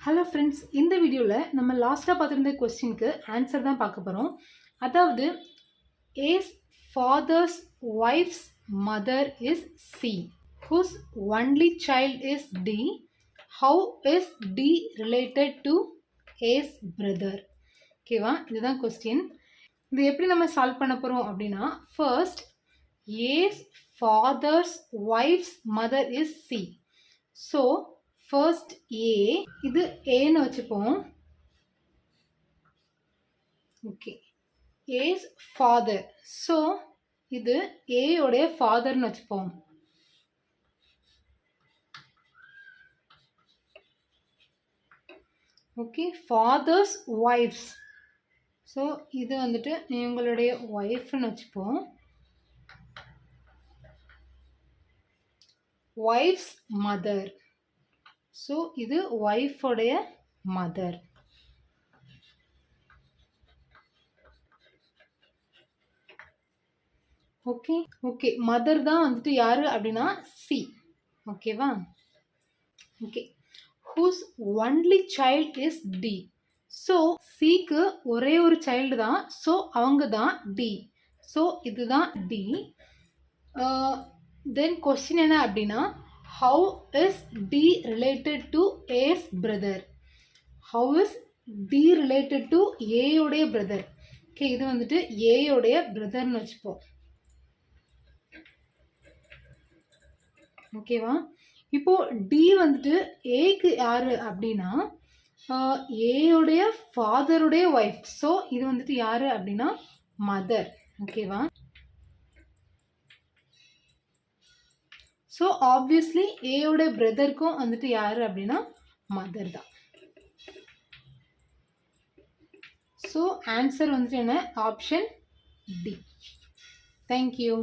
Hello friends, இந்த வீடியோவில் நம்ம லாஸ்ட்டாக பார்த்துருந்த கொஸ்டினுக்கு ஆன்சர் தான் பார்க்க போகிறோம். அதாவது A's father's wife's mother is C, whose only child is D, how is D related to A's brother. ஓகேவா, இதுதான் கொஸ்டின். இது எப்படி நம்ம சால்வ் பண்ண போகிறோம் அப்படின்னா, first as father's wife's mother is C. So first A, இது ஏன்னு வச்சுப்போம். ஓகே, ஏஸ் ஃபாதர், ஸோ இது ஏயோடைய ஃபாதர்னு வச்சுப்போம். ஓகே, ஃபாதர்ஸ் ஒய்ஃப்ஸ், ஸோ இது வந்துட்டு இவங்களுடைய ஒய்ஃப்னு வச்சுப்போம். ஒய்ஃப்ஸ் மதர், ஸோ இது ஒய்ஃபோடைய மதர். ஓகே ஓகே மதர் தான் வந்துட்டு யாரு அப்படின்னா சி. ஓகேவா, okay. Whose only child is D, so சிக்கு ஒரே ஒரு சைல்டு தான், ஸோ அவங்க தான் டி, ஸோ இதுதான் டி. தென் கொஸ்டின் என்ன அப்படின்னா, how is D related to A's brother? How is D related to A உடைய brother? ஓகே, இது வந்துட்டு A உடைய பிரதர்னு வச்சுப்போம். ஓகேவா, இப்போ D வந்துட்டு ஏக்கு யாரு அப்படின்னா A உடைய ஃபாதருடைய ஒய்ஃப், ஸோ இது வந்துட்டு யாரு அப்படின்னா மதர். ஓகேவா, ஸோ ஆப்வியஸ்லி ஏயோட பிரதருக்கும் வந்துட்டு யார் அப்படின்னா மதர் தான். ஸோ ஆன்சர் வந்துட்டு என்ன, ஆப்ஷன் டி. தேங்க்யூ.